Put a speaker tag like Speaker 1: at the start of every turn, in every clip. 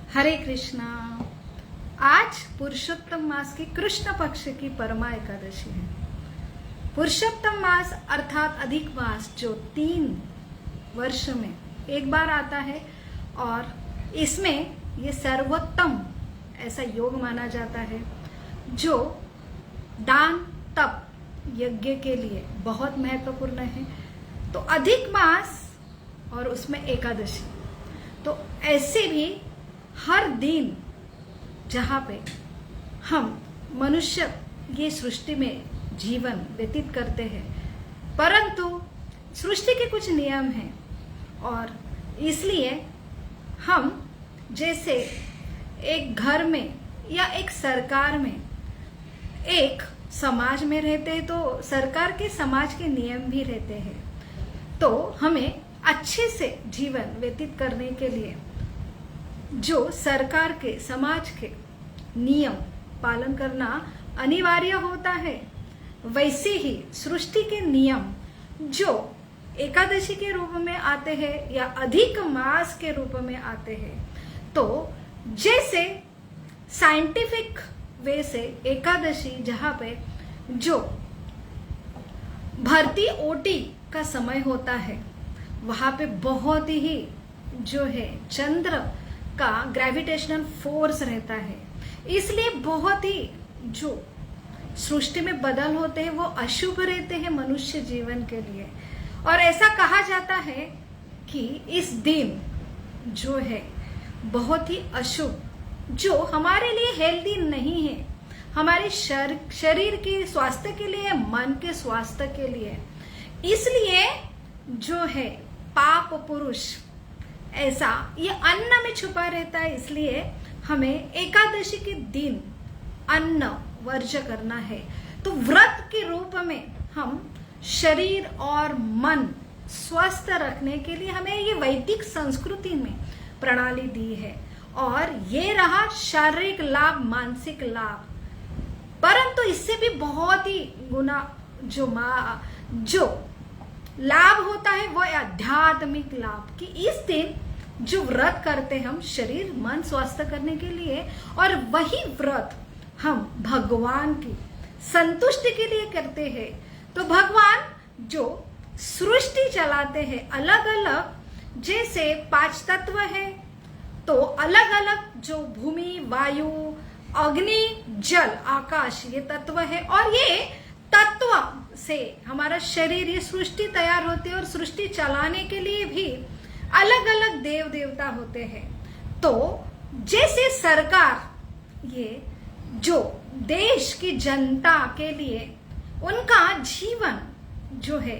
Speaker 1: हरे कृष्णा। आज पुरुषोत्तम मास की कृष्ण पक्ष की परमा एकादशी है। पुरुषोत्तम मास अर्थात अधिक मास जो 3 वर्ष में एक बार आता है और इसमें ये सर्वोत्तम ऐसा योग माना जाता है जो दान तप यज्ञ के लिए बहुत महत्वपूर्ण है। तो अधिक मास और उसमें एकादशी, तो ऐसे भी हर दिन जहाँ पे हम मनुष्य ये सृष्टि में जीवन व्यतीत करते हैं, परंतु सृष्टि के कुछ नियम हैं और इसलिए हम जैसे एक घर में या एक सरकार में, एक समाज में रहते हैं तो सरकार के समाज के नियम भी रहते हैं। तो हमें अच्छे से जीवन व्यतीत करने के लिए जो सरकार के समाज के नियम पालन करना अनिवार्य होता है, वैसे ही सृष्टि के नियम जो एकादशी के रूप में आते हैं या अधिक मास के रूप में आते हैं, तो जैसे साइंटिफिक वे से एकादशी जहाँ पे जो भर्ती ओटी का समय होता है, वहां पे बहुत ही जो है चंद्र का ग्रेविटेशनल फोर्स रहता है, इसलिए बहुत ही जो सृष्टि में बदल होते हैं वो अशुभ रहते हैं मनुष्य जीवन के लिए। और ऐसा कहा जाता है कि इस दिन जो है बहुत ही अशुभ, जो हमारे लिए हेल्दी नहीं है, हमारे शरीर के स्वास्थ्य के लिए, मन के स्वास्थ्य के लिए, इसलिए जो है पाप पुरुष ऐसा ये अन्न में छुपा रहता है। इसलिए हमें एकादशी के दिन अन्न वर्ज्य करना है। तो व्रत के रूप में हम शरीर और मन स्वस्थ रखने के लिए हमें ये वैदिक संस्कृति में प्रणाली दी है और ये रहा शारीरिक लाभ, मानसिक लाभ। परंतु इससे भी बहुत ही गुना जो लाभ होता है वो आध्यात्मिक लाभ, कि इस दिन जो व्रत करते हैं हम शरीर मन स्वस्थ करने के लिए, और वही व्रत हम भगवान की संतुष्टि के लिए करते हैं। तो भगवान जो सृष्टि चलाते हैं अलग अलग, जैसे 5 तत्व है तो अलग अलग जो भूमि, वायु, अग्नि, जल, आकाश ये तत्व है, और ये तत्व से हमारा शरीर, ये सृष्टि तैयार होती है और सृष्टि चलाने के लिए भी अलग अलग देव देवता होते हैं। तो जैसे सरकार ये जो देश की जनता के लिए उनका जीवन जो है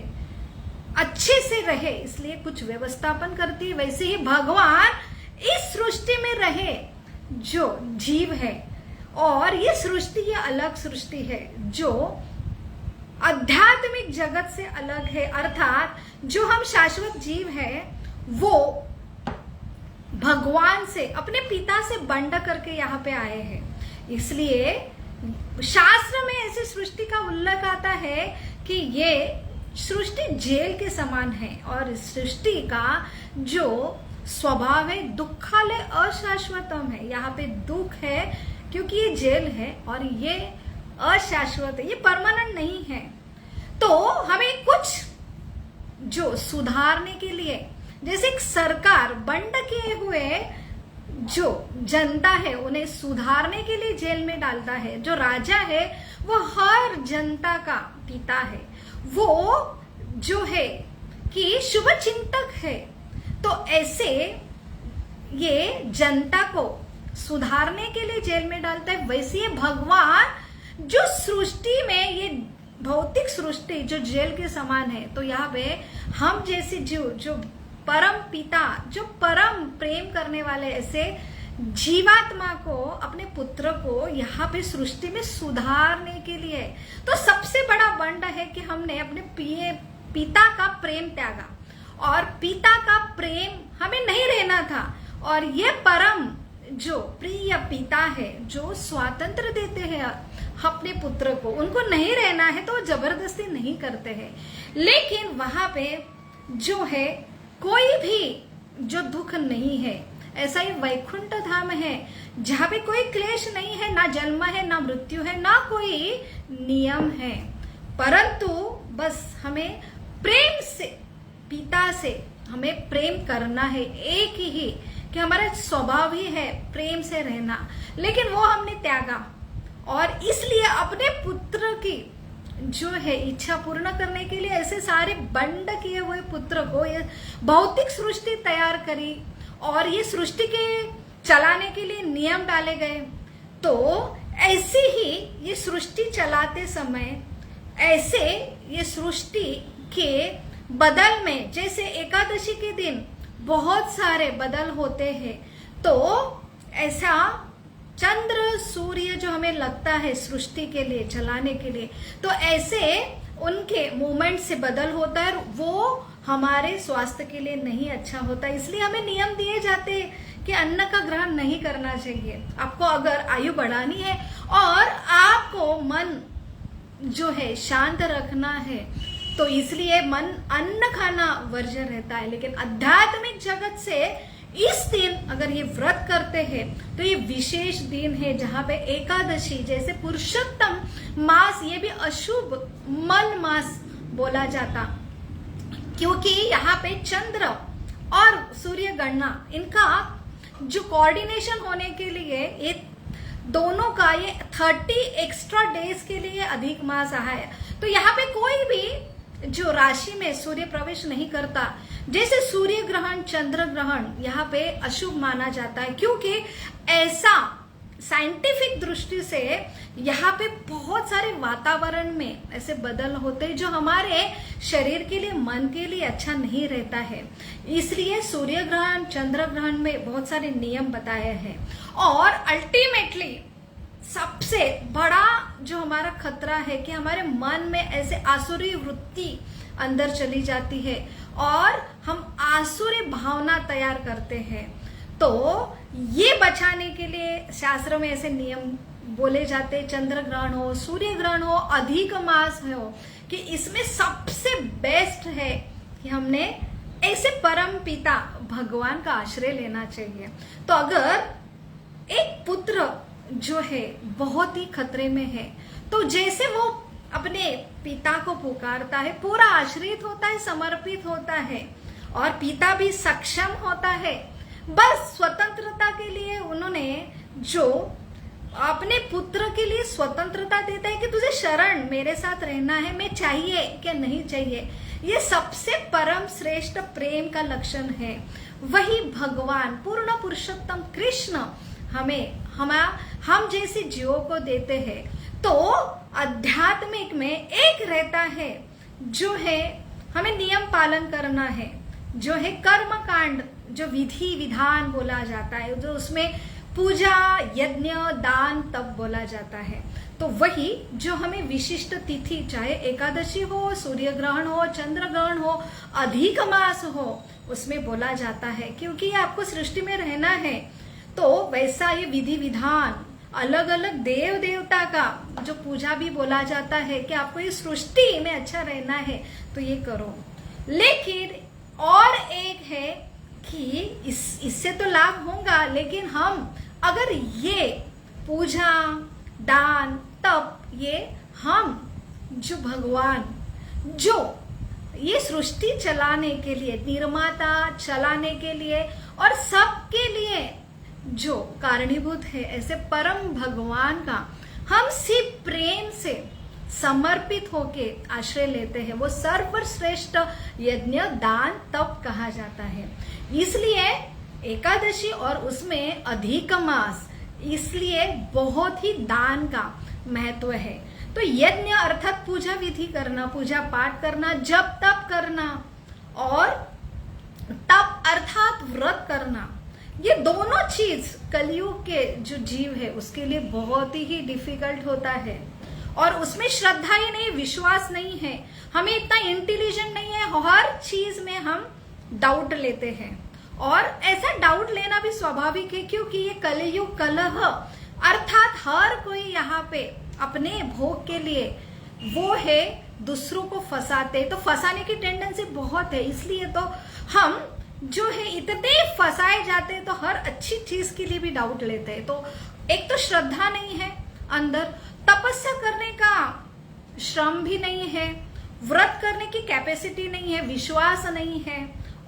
Speaker 1: अच्छे से रहे इसलिए कुछ व्यवस्थापन करती है, वैसे ही भगवान इस सृष्टि में रहे जो जीव है, और ये सृष्टि ये अलग सृष्टि है जो आध्यात्मिक जगत से अलग है, अर्थात जो हम शाश्वत जीव है वो भगवान से, अपने पिता से बंड करके यहाँ पे आए हैं। इसलिए शास्त्र में ऐसी सृष्टि का उल्लेख आता है कि ये सृष्टि जेल के समान है और इस सृष्टि का जो स्वभाव है दुखालय अशाश्वतम है। यहाँ पे दुख है क्योंकि ये जेल है और ये अशाश्वत है, ये परमानेंट नहीं है। तो हमें कुछ जो सुधारने के लिए, जैसे एक सरकार बंड किए हुए जो जनता है उन्हें सुधारने के लिए जेल में डालता है, जो राजा है वो हर जनता का पिता है, वो जो है कि शुभ चिंतक है। तो ऐसे ये जनता को सुधारने के लिए जेल में डालता है, वैसे ही भगवान जो सृष्टि में, ये भौतिक सृष्टि जो जेल के समान है, तो यहाँ पे हम जैसे जो परम पिता, जो परम प्रेम करने वाले ऐसे जीवात्मा को, अपने पुत्र को यहाँ पे सृष्टि में सुधारने के लिए, तो सबसे बड़ा बंड है कि हमने अपने पिता का प्रेम त्यागा और पिता का प्रेम हमें नहीं रहना था। और ये परम जो प्रिय पिता है जो स्वातंत्र देते हैं अपने पुत्र को, उनको नहीं रहना है तो जबरदस्ती नहीं करते हैं। लेकिन वहां पे जो है कोई भी जो दुख नहीं है, ऐसा ही वैकुंठ धाम है जहाँ पे कोई क्लेश नहीं है, ना जन्म है, ना मृत्यु है, ना कोई नियम है, परंतु बस हमें प्रेम से, पिता से हमें प्रेम करना है। एक ही कि हमारा स्वभाव ही है प्रेम से रहना, लेकिन वो हमने त्यागा और इसलिए अपने पुत्र की जो है इच्छा पूर्ण करने के लिए ऐसे सारे बंड किए हुए पुत्र को ये भौतिक सृष्टि तैयार करी और ये सृष्टि के चलाने के लिए नियम डाले गए। तो ऐसे ही ये सृष्टि चलाते समय ऐसे ये सृष्टि के बदल में, जैसे एकादशी के दिन बहुत सारे बदल होते हैं, तो ऐसा चंद्र सूर्य जो हमें लगता है सृष्टि के लिए चलाने के लिए, तो ऐसे उनके मूवमेंट से बदल होता है, वो हमारे स्वास्थ्य के लिए नहीं अच्छा होता। इसलिए हमें नियम दिए जाते हैं कि अन्न का ग्रहण नहीं करना चाहिए। आपको अगर आयु बढ़ानी है और आपको मन जो है शांत रखना है, तो इसलिए मन अन्न खाना वर्ज्य रहता है। लेकिन आध्यात्मिक जगत से इस दिन अगर ये व्रत करते हैं तो ये विशेष दिन है जहां पे एकादशी, जैसे पुरुषोत्तम मास, ये भी अशुभ मल मास बोला जाता, क्योंकि यहाँ पे चंद्र और सूर्य गणना इनका जो कोऑर्डिनेशन होने के लिए ये दोनों का ये 30 एक्स्ट्रा डेज के लिए अधिक मास आया है। तो यहाँ पे कोई भी जो राशि में सूर्य प्रवेश नहीं करता, जैसे सूर्य ग्रहण, चंद्र ग्रहण यहाँ पे अशुभ माना जाता है, क्योंकि ऐसा साइंटिफिक दृष्टि से यहाँ पे बहुत सारे वातावरण में ऐसे बदल होते हैं जो हमारे शरीर के लिए, मन के लिए अच्छा नहीं रहता है। इसलिए सूर्य ग्रहण, चंद्र ग्रहण में बहुत सारे नियम बताए हैं। और अल्टीमेटली सबसे बड़ा जो हमारा खतरा है कि हमारे मन में ऐसे आसुरी वृत्ति अंदर चली जाती है और हम आसुरी भावना तैयार करते हैं। तो ये बचाने के लिए शास्त्र में ऐसे नियम बोले जाते, चंद्र ग्रहण हो, सूर्य ग्रहण हो, अधिक मास हो, कि इसमें सबसे बेस्ट है कि हमने ऐसे परम पिता भगवान का आश्रय लेना चाहिए। तो अगर एक पुत्र जो है बहुत ही खतरे में है, तो जैसे वो अपने पिता को पुकारता है, पूरा आश्रित होता है, समर्पित होता है, और पिता भी सक्षम होता है। बस स्वतंत्रता के लिए उन्होंने जो अपने पुत्र के लिए स्वतंत्रता देता है कि तुझे शरण मेरे साथ रहना है, मैं चाहिए क्या नहीं चाहिए, ये सबसे परम श्रेष्ठ प्रेम का लक्षण है। वही भगवान पूर्ण पुरुषोत्तम कृष्ण हम जैसे जीवों को देते हैं। तो आध्यात्मिक में एक रहता है जो है हमें नियम पालन करना है, जो है कर्म कांड, जो विधि विधान बोला जाता है, जो उसमें पूजा, यज्ञ, दान तप बोला जाता है। तो वही जो हमें विशिष्ट तिथि, चाहे एकादशी हो, सूर्य ग्रहण हो, चंद्र ग्रहण हो, अधिक मास हो, उसमें बोला जाता है, क्योंकि आपको सृष्टि में रहना है। तो वैसा ये विधि विधान, अलग अलग देव देवता का जो पूजा भी बोला जाता है कि आपको ये सृष्टि में अच्छा रहना है तो ये करो। लेकिन और एक है कि इससे तो लाभ होगा, लेकिन हम अगर ये पूजा, दान, तप, ये हम जो भगवान जो ये सृष्टि चलाने के लिए, निर्माता चलाने के लिए और सबके लिए जो कारणीभूत है, ऐसे परम भगवान का हम सिर्फ प्रेम से समर्पित होके आश्रय लेते हैं, वो सर्वश्रेष्ठ यज्ञ, दान, तप कहा जाता है। इसलिए एकादशी और उसमें अधिक मास, इसलिए बहुत ही दान का महत्व है। तो यज्ञ अर्थात पूजा विधि करना, पूजा पाठ करना, जप तप करना, और तप अर्थात व्रत करना, ये दोनों चीज कलयुग के जो जीव है उसके लिए बहुत ही डिफिकल्ट होता है। और उसमें श्रद्धा ही नहीं, विश्वास नहीं है, हमें इतना इंटेलिजेंट नहीं है, हर चीज में हम डाउट लेते हैं। और ऐसा डाउट लेना भी स्वाभाविक है, क्योंकि ये कलयुग कलह अर्थात हर कोई यहाँ पे अपने भोग के लिए वो है दूसरों को फंसाते, तो फंसाने की टेंडेंसी बहुत है। इसलिए तो हम जो है इतने फंसाए जाते हैं, तो हर अच्छी चीज के लिए भी डाउट लेते हैं। तो एक तो श्रद्धा नहीं है अंदर, तपस्या करने का श्रम भी नहीं है, व्रत करने की कैपेसिटी नहीं है, विश्वास नहीं है,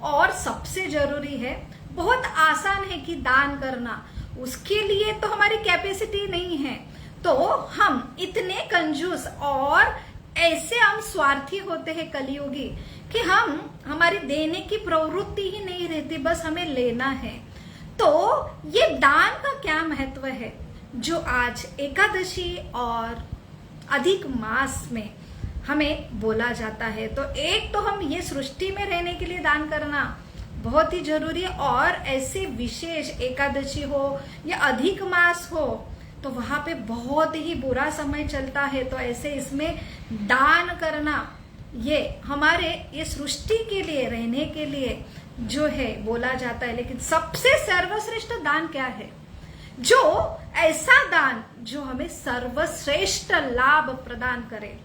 Speaker 1: और सबसे जरूरी है, बहुत आसान है कि दान करना, उसके लिए तो हमारी कैपेसिटी नहीं है। तो हम इतने कंजूस और ऐसे हम स्वार्थी होते हैं कलयुगी कि हमारी देने की प्रवृत्ति ही नहीं रहती, बस हमें लेना है। तो ये दान का क्या महत्व है जो आज एकादशी और अधिक मास में हमें बोला जाता है। तो एक तो हम ये सृष्टि में रहने के लिए दान करना बहुत ही जरूरी है, और ऐसे विशेष एकादशी हो या अधिक मास हो तो वहां पे बहुत ही बुरा समय चलता है, तो ऐसे इसमें दान करना ये हमारे ये सृष्टि के लिए रहने के लिए जो है बोला जाता है। लेकिन सबसे सर्वश्रेष्ठ दान क्या है? जो ऐसा दान जो हमें सर्वश्रेष्ठ लाभ प्रदान करे।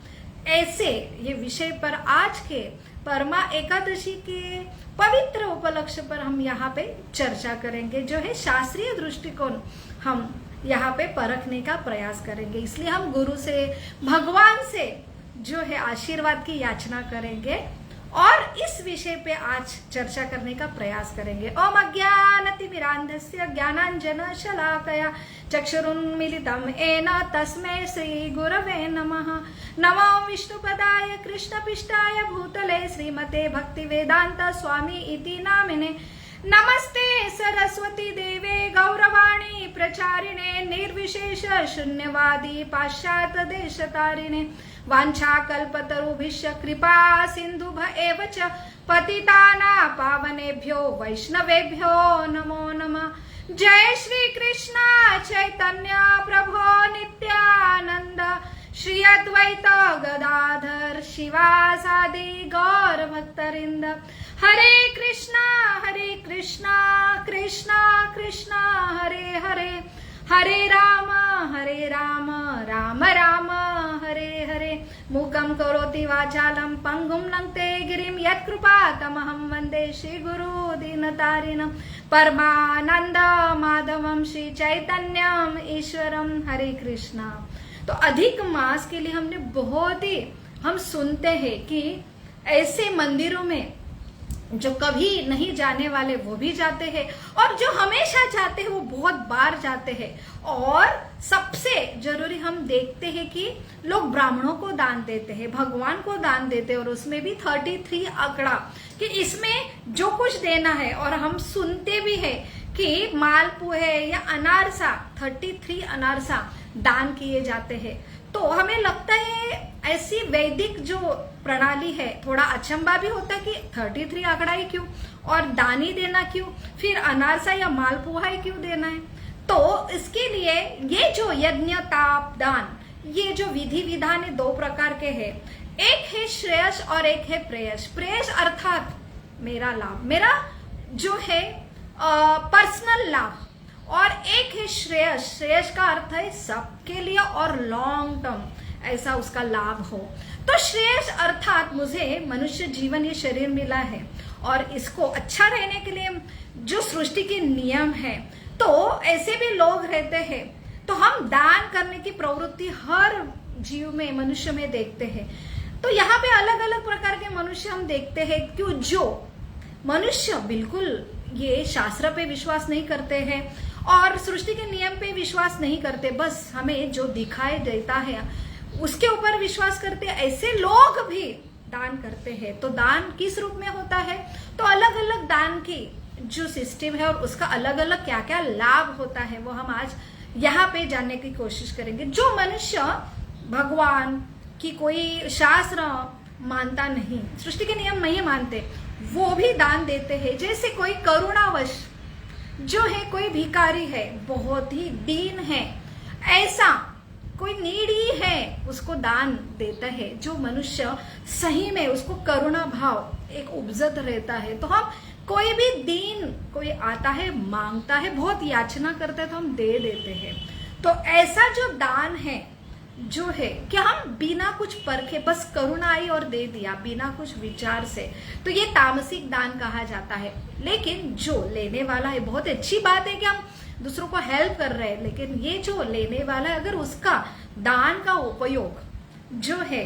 Speaker 1: ऐसे ये विषय पर आज के परमा एकादशी के पवित्र उपलक्ष्य पर हम यहाँ पे चर्चा करेंगे, जो है शास्त्रीय दृष्टिकोण हम यहाँ पे परखने का प्रयास करेंगे। इसलिए हम गुरु से, भगवान से जो है आशीर्वाद की याचना करेंगे और इस विषय पे आज चर्चा करने का प्रयास करेंगे। ओम अज्ञानतिमिरान्धस्य ज्ञानांजन शलाकया चक्षुरुन्मीलितं येन तस्मै श्री गुरवे नमः। नमो विष्णुपदाय कृष्णपिष्टाय भूतले श्रीमते भक्तिवेदांत स्वामी इति नामिने। नमस्ते सरस्वती देवे गौरवाणी प्रचारिणे निर्विशेष शून्यवादी पाश्चात्य देशतारिणे। वाञ्छाकल्पतरुभ्यश्च कृपा सिन्धुभ एव च पतितानां पावनेभ्यो वैष्णवेभ्यो नमो नमः। जय श्री कृष्ण चैतन्य प्रभो नित्यानंद, श्री अद्वैत गदाधर शिवासादि गौर भक्तवृंद। हरे कृष्णा कृष्णा कृष्णा हरे हरे, हरे राम राम राम हरे हरे। मूकं करोति वाचालं पंगुं लंघते गिरिं यत्कृपातमहं वन्दे श्रीगुरु दीनतारिणं। परमानंद माधवं श्री चैतन्यम ईश्वरम। हरे कृष्णा। तो अधिक मास के लिए हमने बहुत ही हम सुनते हैं कि ऐसे मंदिरों में जो कभी नहीं जाने वाले वो भी जाते हैं, और जो हमेशा जाते हैं वो बहुत बार जाते हैं। और सबसे जरूरी हम देखते हैं कि लोग ब्राह्मणों को दान देते हैं, भगवान को दान देते हैं, और उसमें भी 33 आंकड़ा कि इसमें जो कुछ देना है। और हम सुनते भी है कि मालपुए या अनारसा 33 अनारसा दान किए जाते हैं। तो हमें लगता है ऐसी वैदिक जो प्रणाली है, थोड़ा अचंबा भी होता है कि 33 आंकड़ा ही क्यों, और दान ही देना क्यों, फिर अनारसा या मालपुआ ही क्यों देना है। तो इसके लिए ये जो यज्ञ ताप दान, ये जो विधि विधान है 2 प्रकार के हैं। एक है श्रेयस और एक है प्रेयस। प्रेयस अर्थात मेरा लाभ, मेरा जो है पर्सनल लाभ, और एक है श्रेयस। श्रेयस का अर्थ है सबके लिए और लॉन्ग टर्म ऐसा उसका लाभ हो। तो श्रेयस अर्थात मुझे मनुष्य जीवन ये शरीर मिला है, और इसको अच्छा रहने के लिए जो सृष्टि के नियम है, तो ऐसे भी लोग रहते हैं। तो हम दान करने की प्रवृत्ति हर जीव में, मनुष्य में देखते हैं। तो यहाँ पे अलग अलग प्रकार के मनुष्य हम देखते हैं, क्यों जो मनुष्य बिल्कुल ये शास्त्र पे विश्वास नहीं करते हैं और सृष्टि के नियम पे विश्वास नहीं करते, बस हमें जो दिखाई देता है उसके ऊपर विश्वास करते हैं, ऐसे लोग भी दान करते हैं। तो दान किस रूप में होता है? तो अलग अलग दान की जो सिस्टम है और उसका अलग अलग क्या क्या लाभ होता है वो हम आज यहाँ पे जानने की कोशिश करेंगे। जो मनुष्य भगवान की कोई शास्त्र मानता नहीं, सृष्टि के नियम नहीं मानते, वो भी दान देते हैं। जैसे कोई करुणावश जो है, कोई भिखारी है, बहुत ही दीन है, ऐसा कोई नीडी है, उसको दान देता है। जो मनुष्य सही में उसको करुणा भाव एक उपजत रहता है, तो हम कोई भी दीन कोई आता है, मांगता है, बहुत याचना करता है, तो हम दे देते हैं। तो ऐसा जो दान है जो है कि हम बिना कुछ परखे बस करुणा आई और दे दिया बिना कुछ विचार से, तो ये तामसिक दान कहा जाता है। लेकिन जो लेने वाला है, बहुत अच्छी बात है कि हम दूसरों को हेल्प कर रहे हैं, लेकिन ये जो लेने वाला है अगर उसका दान का उपयोग जो है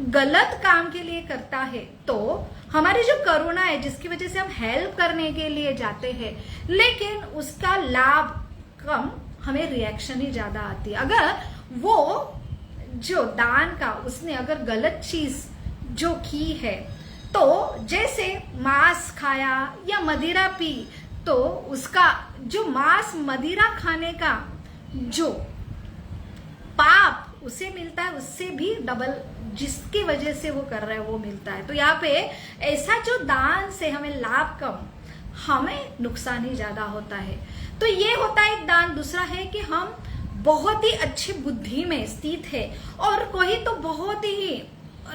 Speaker 1: गलत काम के लिए करता है, तो हमारी जो करुणा है जिसकी वजह से हम हेल्प करने के लिए जाते हैं, लेकिन उसका लाभ कम, हमें रिएक्शन ही ज्यादा आती है। अगर वो जो दान का उसने अगर गलत चीज जो की है, तो जैसे मांस खाया या मदिरा पी, तो उसका जो मांस मदिरा खाने का जो पाप उसे मिलता है, उससे भी डबल जिसकी वजह से वो कर रहा है वो मिलता है। तो यहाँ पे ऐसा जो दान से हमें लाभ कम, हमें नुकसान ही ज्यादा होता है। तो ये होता है एक दान। दूसरा है कि हम बहुत ही अच्छी बुद्धि में स्थित है और कोई तो बहुत ही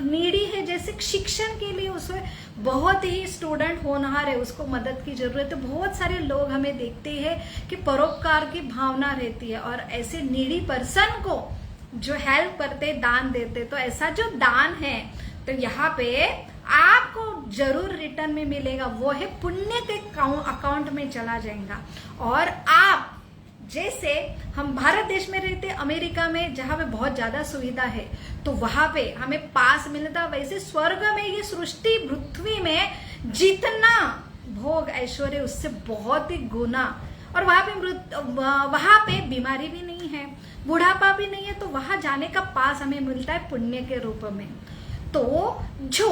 Speaker 1: नीडी है, जैसे शिक्षण के लिए उसे बहुत ही स्टूडेंट होनहार है, उसको मदद की जरूरत है। बहुत सारे लोग हमें देखते हैं कि परोपकार की भावना रहती है और ऐसे नीडी पर्सन को जो हेल्प करते, दान देते, तो ऐसा जो दान है तो यहाँ पे आपको जरूर रिटर्न में मिलेगा। वो है पुण्य के अकाउंट में चला जाएगा। और आप जैसे हम भारत देश में रहते, अमेरिका में जहां पे बहुत ज्यादा सुविधा है तो वहां पे हमें पास मिलता, वैसे स्वर्ग में ये सृष्टि पृथ्वी में जितना भोग ऐश्वर्य उससे बहुत ही गुना, और वहां पे बीमारी भी नहीं है, बुढ़ापा भी नहीं है, तो वहां जाने का पास हमें मिलता है पुण्य के रूप में। तो जो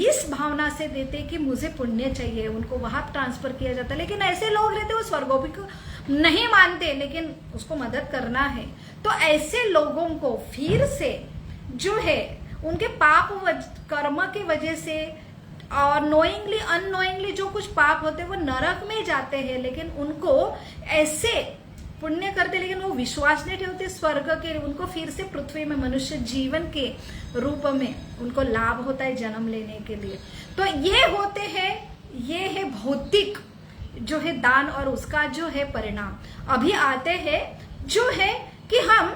Speaker 1: इस भावना से देते कि मुझे पुण्य चाहिए, उनको वहां ट्रांसफर किया जाता है। लेकिन ऐसे लोग रहते वो स्वर्गोपी को नहीं मानते, लेकिन उसको मदद करना है, तो ऐसे लोगों को फिर से जो है उनके पाप कर्म के वजह से और नोइंगली अननोइंगली जो कुछ पाप होते हैं वो नरक में जाते हैं। लेकिन उनको ऐसे पुण्य करते लेकिन वो विश्वास नहीं होते स्वर्ग के, उनको फिर से पृथ्वी में मनुष्य जीवन के रूप में उनको लाभ होता है जन्म लेने के लिए। तो ये होते हैं, ये है भौतिक जो है दान और उसका जो है परिणाम। अभी आते हैं जो है कि हम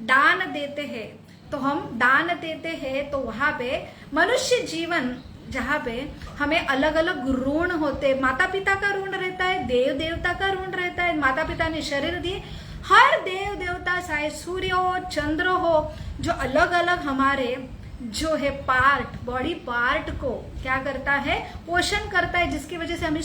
Speaker 1: दान देते हैं, तो हम दान देते हैं तो वहां पे मनुष्य जीवन जहाँ पे हमें अलग अलग ऋण होते, माता पिता का ऋण रहता है, देव देवता का ऋण रहता है। माता पिता ने शरीर दिए, हर देव देवता चाहे सूर्य हो चंद्र हो, जो अलग अलग हमारे जो है पार्ट, बॉडी पार्ट को क्या करता है, पोषण करता है, जिसकी वजह से हमें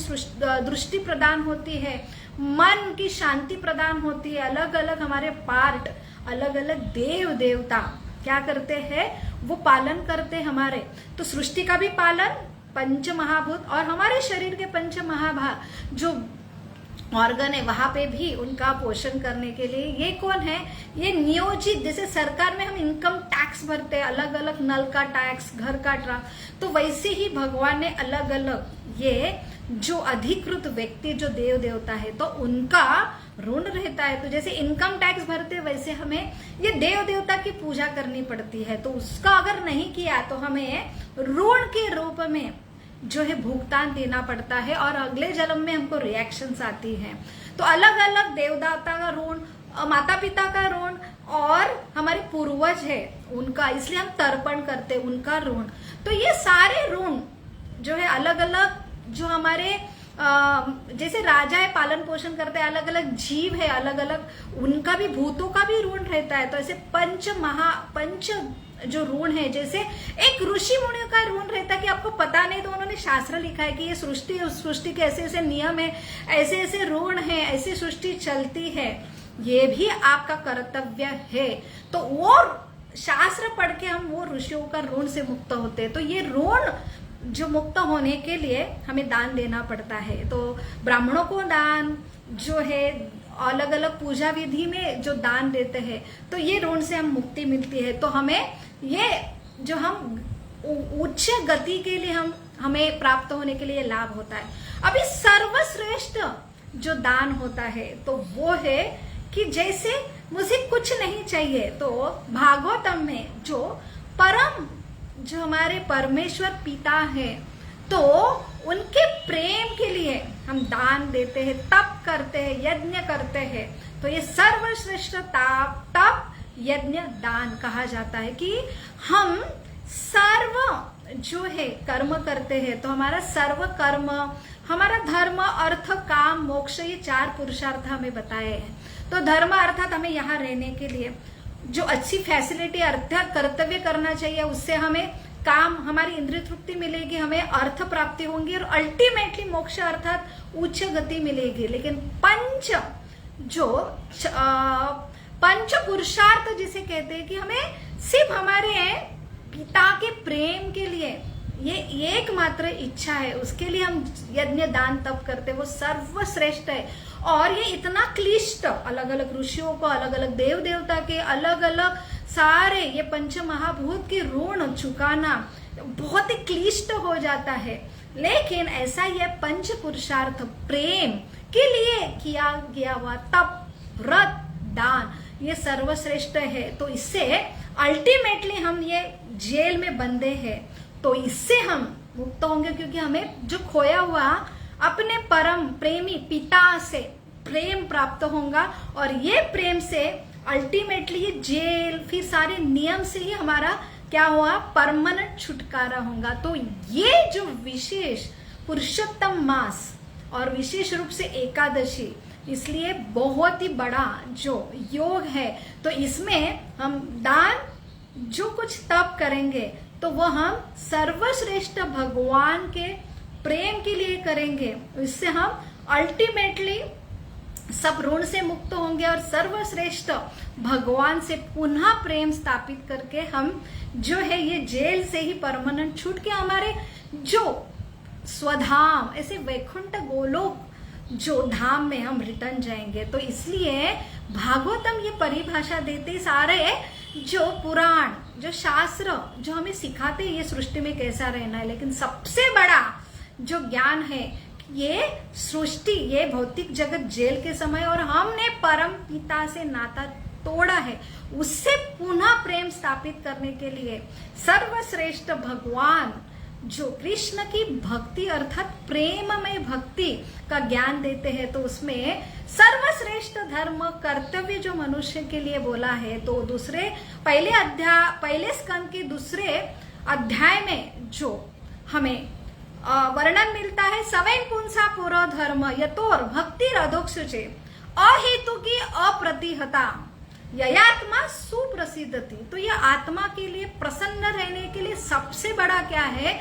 Speaker 1: दृष्टि प्रदान होती है, मन की शांति प्रदान होती है। अलग अलग हमारे पार्ट, अलग अलग देव देवता क्या करते हैं, वो पालन करते हैं हमारे। तो सृष्टि का भी पालन पंच महाभूत और हमारे शरीर के पंच महाभाग जो ऑर्गन है वहां पे भी उनका पोषण करने के लिए ये कौन है, ये नियोजित। जैसे सरकार में हम इनकम टैक्स भरते हैं, अलग अलग नल का टैक्स, घर का टैक्स, तो वैसे ही भगवान ने अलग अलग ये जो अधिकृत व्यक्ति जो देव देवता है तो उनका ऋण रहता है। तो जैसे इनकम टैक्स भरते वैसे हमें ये देव देवता की पूजा करनी पड़ती है, तो उसका अगर नहीं किया तो हमें ऋण के रूप में जो है भुगतान देना पड़ता है और अगले जन्म में हमको रिएक्शंस आती हैं। तो अलग अलग देवदाता का ऋण, माता पिता का ऋण और हमारे पूर्वज है उनका, इसलिए हम तर्पण करते उनका ऋण। तो ये सारे ऋण जो है अलग अलग जो हमारे जैसे राजा है पालन पोषण करते हैं, अलग अलग जीव है अलग अलग उनका भी, भूतों का भी ऋण रहता है। तो ऐसे पंच जो ऋण है, जैसे एक ऋषि मुनियों का ऋण रहता है कि आपको पता नहीं तो उन्होंने शास्त्र लिखा है कि ये सृष्टि के ऐसे ऐसे नियम है, ऐसे ऐसे ऋण है, ऐसी सृष्टि चलती है, ये भी आपका कर्तव्य है। तो वो शास्त्र पढ़ के हम वो ऋषियों का ऋण से मुक्त होते हैं। तो ये ऋण जो मुक्त होने के लिए हमें दान देना पड़ता है। तो ब्राह्मणों को दान जो है अलग अलग पूजा विधि में जो दान देते हैं, तो ये ऋण से हम मुक्ति मिलती है। तो हमें ये जो हम उच्च गति के लिए हमें प्राप्त होने के लिए लाभ होता है। अभी सर्वश्रेष्ठ जो दान होता है तो वो है कि जैसे मुझे कुछ नहीं चाहिए, तो भागवतम में जो परम जो हमारे परमेश्वर पिता है तो उनके प्रेम के लिए हम दान देते हैं, तप करते हैं, यज्ञ करते हैं। तो ये सर्वश्रेष्ठ तप यज्ञ दान कहा जाता है कि हम सर्व जो है कर्म करते हैं, तो हमारा सर्व कर्म, हमारा धर्म अर्थ काम मोक्ष, ये 4 पुरुषार्थ हमें बताए हैं। तो धर्म अर्थात हमें यहाँ रहने के लिए जो अच्छी फैसिलिटी अर्थात कर्तव्य करना चाहिए, उससे हमें काम, हमारी इंद्रिय तृप्ति मिलेगी, हमें अर्थ प्राप्ति होंगी और अल्टीमेटली मोक्ष अर्थात उच्च गति मिलेगी। लेकिन पंच पुरुषार्थ जिसे कहते हैं कि हमें सिर्फ हमारे पिता के प्रेम के लिए ये एकमात्र इच्छा है, उसके लिए हम यज्ञ दान तप करते, वो सर्वश्रेष्ठ है। और ये इतना क्लिष्ट, अलग अलग ऋषियों को, अलग अलग देव देवता के अलग अलग सारे ये पंच महाभूत की ऋण चुकाना बहुत ही क्लिष्ट हो जाता है। लेकिन ऐसा ये पंच पुरुषार्थ प्रेम के लिए किया गया हुआ तप, व्रत, दान, ये सर्वश्रेष्ठ है। तो इससे अल्टीमेटली हम ये जेल में बंधे हैं, तो इससे हम मुक्त होंगे, क्योंकि हमें जो खोया हुआ अपने परम प्रेमी पिता से प्रेम प्राप्त होगा। और ये प्रेम से अल्टीमेटली ये जेल, फिर सारे नियम से ही हमारा क्या हुआ, परमानेंट छुटकारा होगा। तो ये जो विशेष पुरुषोत्तम मास और विशेष रूप से एकादशी, इसलिए बहुत ही बड़ा जो योग है। तो इसमें हम दान जो कुछ तप करेंगे तो वो हम सर्वश्रेष्ठ भगवान के प्रेम के लिए करेंगे। इससे हम अल्टीमेटली सब ऋण से मुक्त होंगे और सर्वश्रेष्ठ भगवान से पुनः प्रेम स्थापित करके हम जो है ये जेल से ही परमानेंट छूट के हमारे जो स्वधाम, ऐसे वैकुंठ गोलोक जो धाम में हम रिटर्न जाएंगे। तो इसलिए भागवतम ये परिभाषा देते सारे जो पुराण, जो शास्त्र जो हमें सिखाते हैं ये सृष्टि में कैसा रहना है। लेकिन सबसे बड़ा जो ज्ञान है, ये सृष्टि, ये भौतिक जगत जेल के समय और हमने परम पिता से नाता तोड़ा है, उससे पुनः प्रेम स्थापित करने के लिए सर्वश्रेष्ठ भगवान जो कृष्ण की भक्ति अर्थात प्रेममय भक्ति का ज्ञान देते हैं। तो उसमें सर्वश्रेष्ठ धर्म कर्तव्य जो मनुष्य के लिए बोला है, तो पहले स्कंद के दूसरे अध्याय में जो हमें वर्णन मिलता है, सवैन पुंसा पुरो धर्म यतोर भक्ति रधोक्षुचे अहेतु की अप्रतिहता ययात्मा सुप्रसिद्धति। तो यह आत्मा के लिए प्रसन्न रहने के लिए सबसे बड़ा क्या है,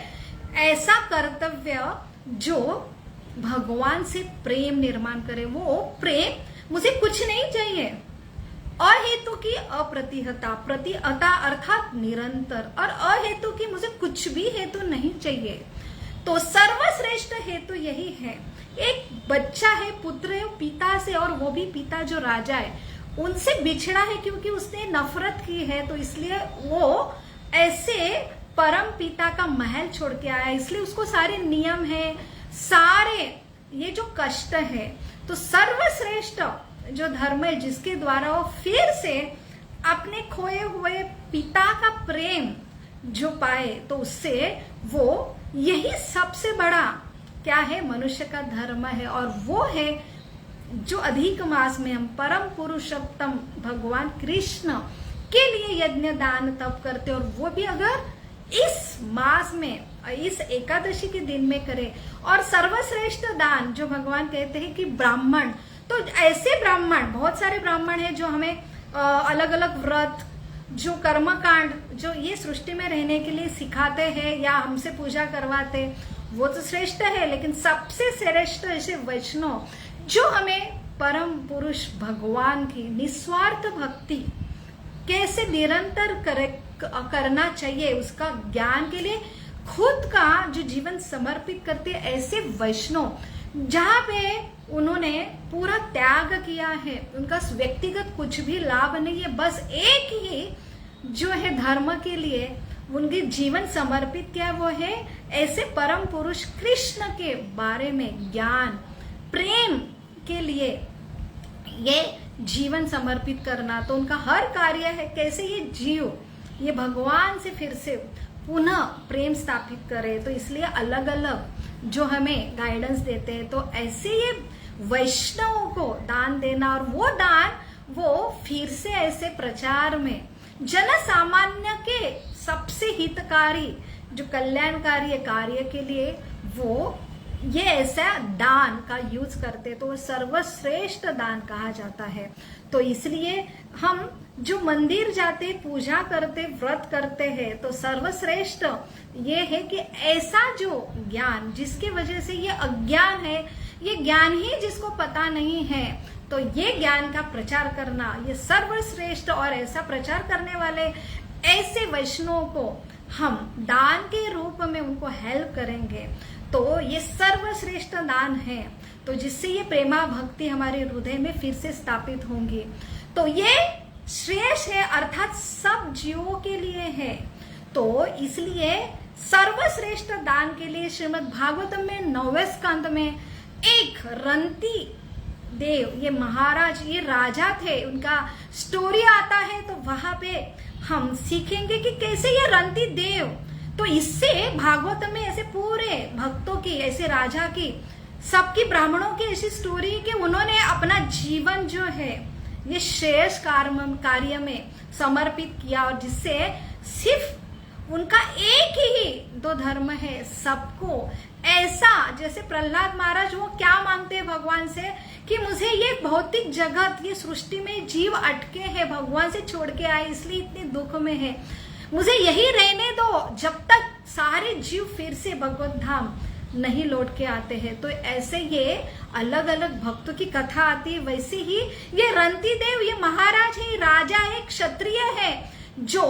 Speaker 1: ऐसा कर्तव्य जो भगवान से प्रेम निर्माण करे। वो प्रेम, मुझे कुछ नहीं चाहिए, अहेतु की अप्रतिहता, प्रतिहता अर्थात निरंतर, और अहेतु की मुझे कुछ भी हेतु नहीं चाहिए। तो सर्वश्रेष्ठ हेतु यही है। एक बच्चा है, पुत्र है पिता से, और वो भी पिता जो राजा है उनसे बिछड़ा है क्योंकि उसने नफरत की है। तो इसलिए वो ऐसे परम पिता का महल छोड़ के आया, इसलिए उसको सारे नियम है, सारे ये जो कष्ट है। तो सर्वश्रेष्ठ जो धर्म है जिसके द्वारा वो फिर से अपने खोए हुए पिता का प्रेम जो पाए, तो उससे वो यही सबसे बड़ा क्या है, मनुष्य का धर्म है। और वो है जो अधिक मास में हम परम पुरुषोत्तम भगवान कृष्ण के लिए यज्ञ दान तप करते, और वो भी अगर इस मास में, इस एकादशी के दिन में करे। और सर्वश्रेष्ठ दान जो भगवान कहते हैं कि ब्राह्मण, तो ऐसे ब्राह्मण, बहुत सारे ब्राह्मण हैं जो हमें अलग अलग व्रत, जो कर्मकांड जो ये सृष्टि में रहने के लिए सिखाते हैं या हमसे पूजा करवाते, वो तो श्रेष्ठ है। लेकिन सबसे श्रेष्ठ ऐसे वैष्णव जो हमें परम पुरुष भगवान की निस्वार्थ भक्ति कैसे निरंतर करना चाहिए, उसका ज्ञान के लिए खुद का जो जीवन समर्पित करते, ऐसे वैष्णव जहाँ पे उन्होंने पूरा त्याग किया है, उनका व्यक्तिगत कुछ भी लाभ नहीं है, बस एक ही जो है धर्म के लिए उनके जीवन समर्पित किया, वो है ऐसे परम पुरुष कृष्ण के बारे में ज्ञान, प्रेम के लिए ये जीवन समर्पित करना। तो उनका हर कार्य है कैसे ये जीव ये भगवान से फिर से पुनः प्रेम स्थापित करे। तो इसलिए अलग अलग जो हमें गाइडेंस देते हैं, तो ऐसे ये वैष्णवों को दान देना, और वो दान वो फिर से ऐसे प्रचार में जन सामान्य के सबसे हितकारी जो कल्याणकारी कार्य के लिए वो ये ऐसा दान का यूज करते, तो वो सर्वश्रेष्ठ दान कहा जाता है। तो इसलिए हम जो मंदिर जाते, पूजा करते, व्रत करते हैं, तो सर्वश्रेष्ठ ये है कि ऐसा जो ज्ञान जिसकी वजह से ये अज्ञान है, ये ज्ञान ही जिसको पता नहीं है, तो ये ज्ञान का प्रचार करना ये सर्वश्रेष्ठ। और ऐसा प्रचार करने वाले ऐसे वैष्णव को हम दान के रूप में उनको हेल्प करेंगे, तो ये सर्वश्रेष्ठ दान है। तो जिससे ये प्रेमा भक्ति हमारे हृदय में फिर से स्थापित होंगी। तो ये श्रेष्ठ है, अर्थात सब जीवों के लिए है। तो इसलिए सर्वश्रेष्ठ दान के लिए श्रीमद् भागवतम में 9वें स्कंद में एक रंती देव, ये महाराज, ये राजा थे, उनका स्टोरी आता है। तो वहां पे हम सीखेंगे कि कैसे ये रंती देव, तो इससे भागवत में ऐसे पूरे भक्तों की, ऐसे राजा की, सबकी ब्राह्मणों की ऐसी स्टोरी कि उन्होंने अपना जीवन जो है ये श्रेष्ठ कार्य में समर्पित किया, और जिससे सिर्फ उनका एक ही दो धर्म है, सबको ऐसा, जैसे प्रहलाद महाराज वो क्या मांगते हैं भगवान से कि मुझे ये भौतिक जगत, ये सृष्टि में जीव अटके हैं, भगवान से छोड़ के आए इसलिए इतने दुख में है, मुझे यही रहने दो जब तक सारे जीव फिर से भगवत धाम नहीं लौट के आते हैं। तो ऐसे ये अलग अलग भक्तों की कथा आती है। वैसे ही ये रंती देव, ये महाराज है, राजा है, क्षत्रिय है, जो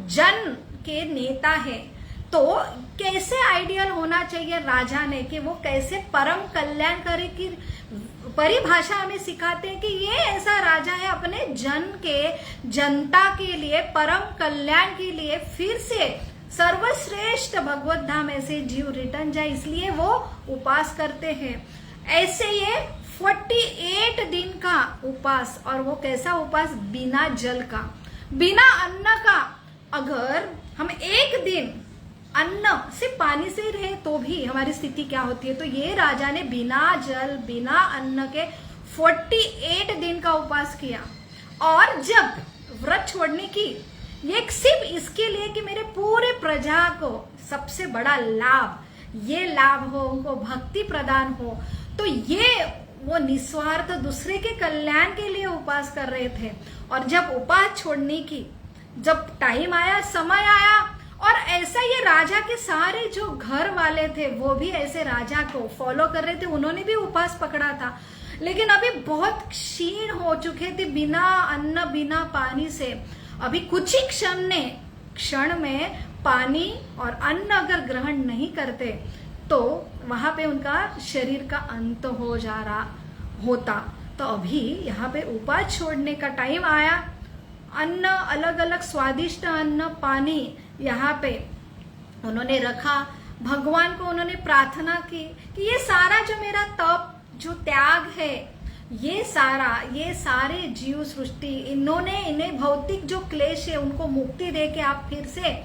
Speaker 1: जन के नेता है। तो कैसे आइडियल होना चाहिए राजा ने, कि वो कैसे परम कल्याणकारी की परिभाषा हमें सिखाते हैं कि ये ऐसा राजा है, अपने जन के, जनता के लिए, परम कल्याण के लिए फिर से सर्वश्रेष्ठ भगवत धाम ऐसे जीव रिटर्न जाए, इसलिए वो उपास करते हैं। ऐसे ये 48 दिन का उपास, और वो कैसा उपास, बिना जल का, बिना अन्न का। अगर हम एक दिन अन्न से, पानी से रहे तो भी हमारी स्थिति क्या होती है। तो ये राजा ने बिना जल, बिना अन्न के 48 दिन का उपास किया। और जब व्रत छोड़ने की, ये सिर्फ इसके लिए कि मेरे पूरे प्रजा को सबसे बड़ा लाभ, ये लाभ हो, उनको भक्ति प्रदान हो, तो ये वो निस्वार्थ दूसरे के कल्याण के लिए उपास कर रहे थे। और जब उपास छोड़ने की जब टाइम आया, समय आया, और ऐसा ये राजा के सारे जो घर वाले थे वो भी ऐसे राजा को फॉलो कर रहे थे, उन्होंने भी उपास पकड़ा था, लेकिन अभी बहुत क्षीण हो चुके थे बिना अन्न, बिना पानी से। अभी कुछ ही क्षण में पानी और अन्न अगर ग्रहण नहीं करते तो वहां पे उनका शरीर का अंत हो जा रहा होता। तो अभी यहाँ पे उपास छोड़ने का टाइम आया। अन्न, अलग अलग स्वादिष्ट अन्न, पानी यहाँ पे उन्होंने रखा, भगवान को उन्होंने प्रार्थना की कि ये सारा जो मेरा तप, जो त्याग है, ये सारे जीव सृष्टि, इन्हें भौतिक जो क्लेश है उनको मुक्ति दे के आप फिर से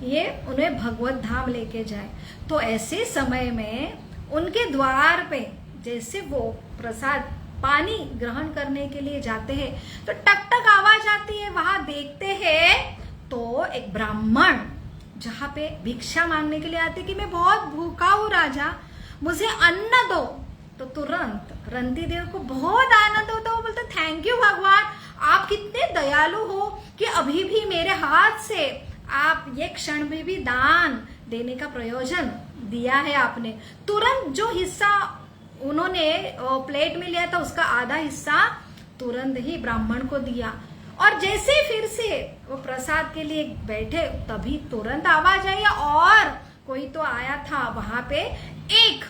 Speaker 1: ये उन्हें भगवत धाम लेके जाए। तो ऐसे समय में उनके द्वार पे जैसे वो प्रसाद, पानी ग्रहण करने के लिए जाते हैं, तो टक टक आवाज आती है। वहां देखते हैं तो एक ब्राह्मण जहाँ पे भिक्षा मांगने के लिए आते कि मैं बहुत भूखा हूँ राजा, मुझे अन्न दो। तो तुरंत रंती देव को बहुत आनंद होता, वो बोलते थैंक यू भगवान, आप कितने दयालु हो कि अभी भी मेरे हाथ से आप ये क्षण में भी दान देने का प्रयोजन दिया है आपने। तुरंत जो हिस्सा उन्होंने प्लेट में लिया था उसका आधा हिस्सा तुरंत ही ब्राह्मण को दिया। और जैसे फिर से वो प्रसाद के लिए बैठे तभी तुरंत आवाज आई, और कोई तो आया था वहां पे, एक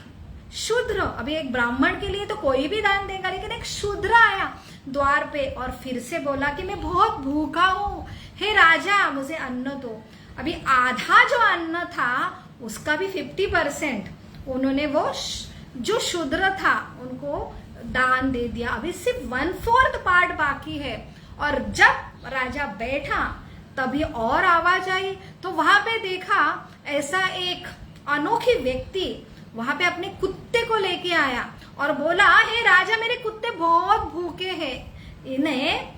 Speaker 1: शूद्र। अभी एक ब्राह्मण के लिए तो कोई भी दान देगा, लेकिन एक शूद्र आया द्वार पे और फिर से बोला कि मैं बहुत भूखा हूँ, हे राजा मुझे अन्न दो। अभी आधा जो अन्न था उसका भी 50% उन्होंने वो जो शूद्र था उनको दान दे दिया। अभी सिर्फ 1/4 पार्ट बाकी है। और जब राजा बैठा तभी और आवाज आई, तो वहां पे देखा ऐसा एक अनोखी व्यक्ति वहां पे अपने कुत्ते को लेके आया और बोला, हे राजा मेरे कुत्ते बहुत भूखे हैं, इन्हें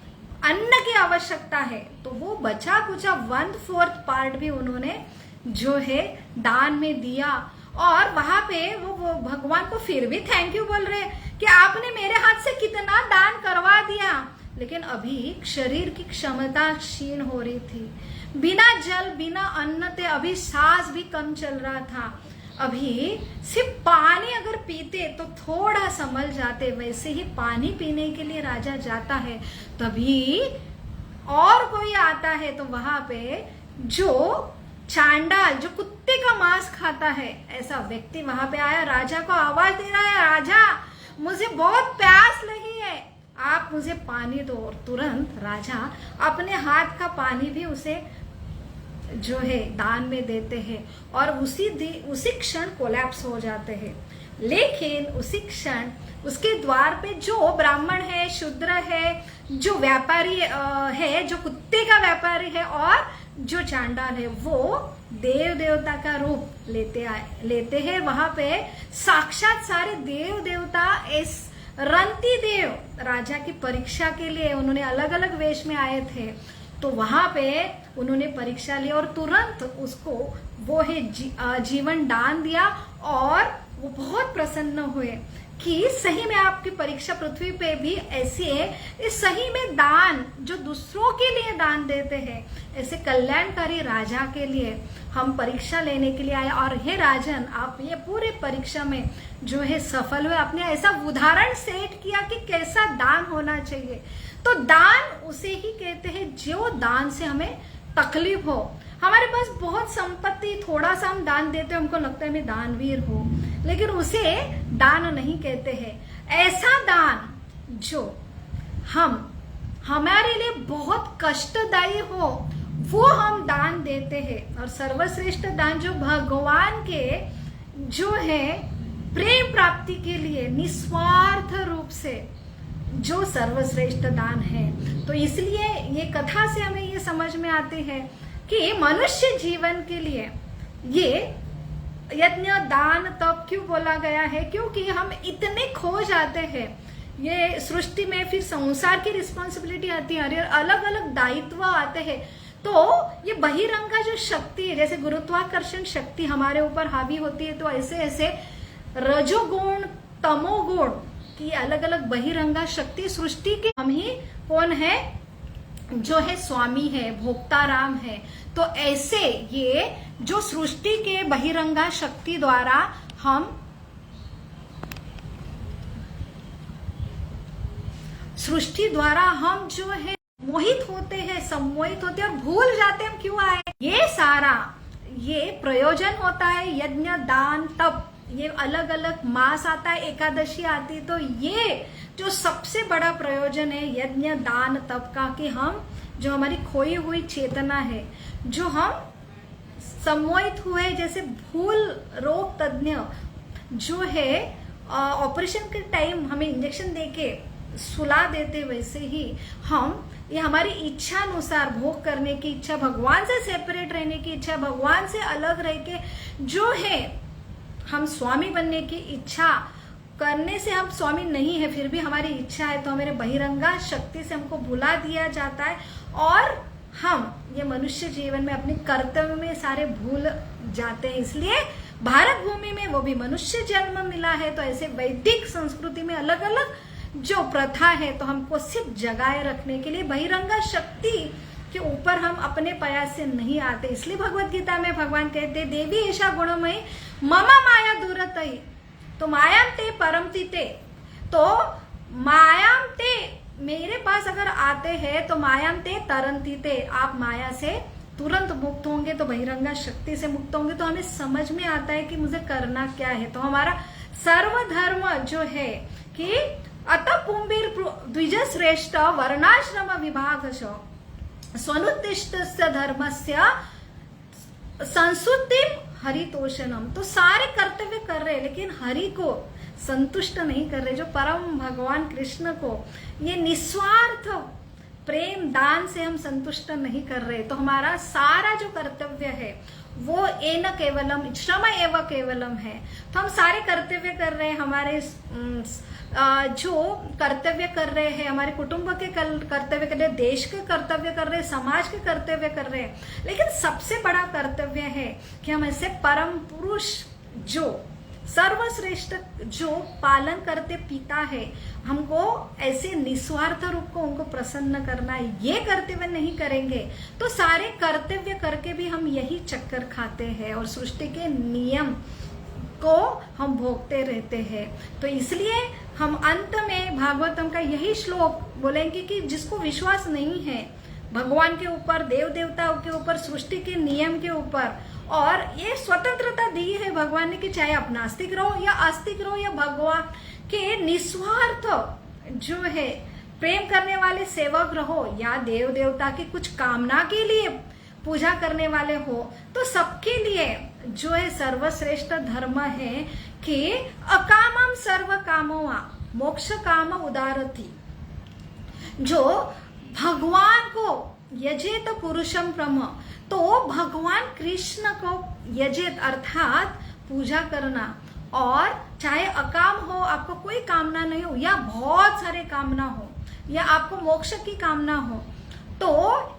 Speaker 1: अन्न की आवश्यकता है, तो वो बचा कुचा 1/4 पार्ट भी उन्होंने जो है दान में दिया। और वहां पे वो भगवान को फिर भी थैंक यू बोल रहे कि आपने मेरे हाथ से कितना दान करवा दिया। लेकिन अभी शरीर की क्षमता क्षीण हो रही थी, बिना जल बिना अन्न थे, अभी सांस भी कम चल रहा था। अभी सिर्फ पानी अगर पीते तो थोड़ा संभल जाते, वैसे ही पानी पीने के लिए राजा जाता है, तभी और कोई आता है तो वहां पे जो चांडाल, जो कुत्ते का मांस खाता है, ऐसा व्यक्ति वहां पे आया, राजा को आवाज दे रहा है, राजा मुझे बहुत प्यास लगी है, आप मुझे पानी दो। और तुरंत राजा अपने हाथ का पानी भी उसे जो है दान में देते हैं, और उसी क्षण कोलैप्स हो जाते हैं। लेकिन उसी क्षण उसके द्वार पे जो ब्राह्मण है, शूद्र है, जो व्यापारी है, जो कुत्ते का व्यापारी है, और जो चांडाल है, वो देव देवता का रूप लेते हैं। वहां पे साक्षात सारे देव देवता इस रंती देव राजा की परीक्षा के लिए उन्होंने अलग अलग वेश में आए थे। तो वहां पे उन्होंने परीक्षा ली और तुरंत उसको वो है जीवन दान दिया, और वो बहुत प्रसन्न हुए कि सही में आपकी परीक्षा पृथ्वी पे भी ऐसी है। इस सही में दान जो दूसरों के लिए दान देते हैं, ऐसे कल्याणकारी राजा के लिए हम परीक्षा लेने के लिए आए। और हे राजन, आप ये पूरे परीक्षा में जो है सफल हुए। आपने ऐसा उदाहरण सेट किया कि कैसा दान होना चाहिए। तो दान उसे ही कहते हैं जो दान से हमें तकलीफ हो। हमारे पास बहुत संपत्ति, थोड़ा सा हम दान देते हैं, हमको लगता है मैं दानवीर हूं, लेकिन उसे दान नहीं कहते हैं। ऐसा दान जो हमारे लिए बहुत कष्टदायी हो, वो हम दान देते हैं। और सर्वश्रेष्ठ दान जो भगवान के जो है प्रेम प्राप्ति के लिए निस्वार्थ रूप से जो सर्वश्रेष्ठ दान है। तो इसलिए ये कथा से हमें ये समझ में आती है कि मनुष्य जीवन के लिए ये यज्ञ दान तब क्यों बोला गया है, क्योंकि हम इतने खो जाते हैं। ये सृष्टि में फिर संसार की रिस्पॉन्सिबिलिटी आती है, अलग अलग दायित्व आते हैं। तो ये बहिरंग का जो शक्ति है, जैसे गुरुत्वाकर्षण शक्ति हमारे ऊपर हावी होती है, तो ऐसे ऐसे रजोगुण तमोगुण की अलग अलग बहिरंगा शक्ति सृष्टि के हम ही कौन है, जो है स्वामी है, भोक्ताराम है। तो ऐसे ये जो सृष्टि के बहिरंगा शक्ति द्वारा हम जो है मोहित होते हैं, सम्मोहित होते हैं और भूल जाते हैं हम क्यों आए। ये सारा ये प्रयोजन होता है यज्ञ दान तप। ये अलग अलग मास आता है, एकादशी आती है, तो ये जो सबसे बड़ा प्रयोजन है यज्ञ दान तप का, कि हम जो हमारी खोई हुई चेतना है, जो हम सम्मोहित हुए, जैसे भूल रोग तज्ञ जो है ऑपरेशन के टाइम हमें इंजेक्शन देके सुला देते, वैसे ही हम ये हमारी इच्छा अनुसार भोग करने की इच्छा, भगवान से सेपरेट रहने की इच्छा, भगवान से अलग रह के जो है हम स्वामी बनने की इच्छा करने से हम स्वामी नहीं है, फिर भी हमारी इच्छा है, तो हमारे बहिरंगा शक्ति से हमको भुला दिया जाता है और हम ये मनुष्य जीवन में अपने कर्तव्य में सारे भूल जाते हैं। इसलिए भारत भूमि में वो भी मनुष्य जन्म मिला है, तो ऐसे वैदिक संस्कृति में अलग अलग जो प्रथा है, तो हमको सिर्फ जगाए रखने के लिए बहिरंगा शक्ति के ऊपर हम अपने प्रयास से नहीं आते। इसलिए भगवत गीता में भगवान कहते देवी ऐसा गुणमयी ममा माया दूरतई, तो मायाम ते परमति ते, तो मायाम ते मेरे पास अगर आते हैं तो मायाम ते तरंती ते, आप माया से तुरंत मुक्त होंगे, तो बहिरंगा शक्ति से मुक्त होंगे, तो हमें समझ में आता है कि मुझे करना क्या है। तो हमारा सर्वधर्म जो है कि अतः पुंबीर द्विज श्रेष्ठ वर्णाश्रम विभाग स्वनुत्तिष्ठ धर्मस्य संसुतिम हरितोषणम, तो सारे कर्तव्य कर रहे लेकिन हरि को संतुष्ट नहीं कर रहे, जो परम भगवान कृष्ण को ये निस्वार्थ प्रेम दान से हम संतुष्ट नहीं कर रहे, तो हमारा सारा जो कर्तव्य है वो एन केवलम श्रम एव केवलम है। तो हम सारे कर्तव्य कर रहे हैं, हमारे जो कर्तव्य कर रहे हैं, हमारे कुटुंब के कर्तव्य कर रहे हैं, देश के कर्तव्य कर रहे हैं, समाज के कर्तव्य कर रहे हैं, लेकिन सबसे बड़ा कर्तव्य है कि हम ऐसे परम पुरुष जो सर्वश्रेष्ठ जो पालन करते पिता है, हमको ऐसे निस्वार्थ रूप को उनको प्रसन्न करना है। ये कर्तव्य नहीं करेंगे तो सारे कर्तव्य करके भी हम यही चक्कर खाते हैं और सृष्टि के नियम को हम भोगते रहते हैं। तो इसलिए हम अंत में भागवतम का यही श्लोक बोलेंगे कि जिसको विश्वास नहीं है भगवान के ऊपर, देव देवताओं के ऊपर, सृष्टि के नियम के ऊपर, और ये स्वतंत्रता दी है भगवान ने कि चाहे आप नास्तिक रहो या आस्तिक रहो या भगवान के निस्वार्थ जो है प्रेम करने वाले सेवक रहो या देव देवता की कुछ कामना के लिए पूजा करने वाले हो, तो सबके लिए जो है सर्वश्रेष्ठ धर्म है कि अकामम सर्व कामों मोक्ष काम उदारती। जो भगवान को यजेत पुरुषम ब्रह्म, तो भगवान कृष्ण को यजेत अर्थात पूजा करना, और चाहे अकाम हो, आपको कोई कामना नहीं हो या बहुत सारे कामना हो या आपको मोक्ष की कामना हो, तो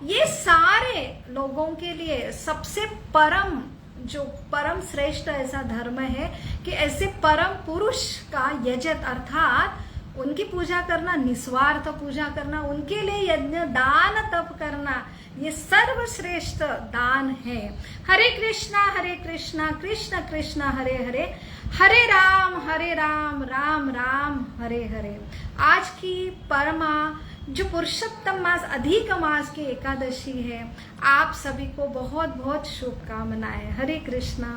Speaker 1: ये सारे लोगों के लिए सबसे परम जो परम श्रेष्ठ ऐसा धर्म है कि ऐसे परम पुरुष का यजत अर्थात उनकी पूजा करना, निस्वार्थ पूजा करना, उनके लिए यज्ञ दान तप करना, ये सर्वश्रेष्ठ दान है। हरे कृष्णा कृष्ण कृष्ण हरे हरे, हरे राम राम राम हरे हरे। आज की परमा जो पुरुषोत्तम मास अधिक मास की एकादशी है, आप सभी को बहुत बहुत शुभकामनाएं। हरे कृष्णा।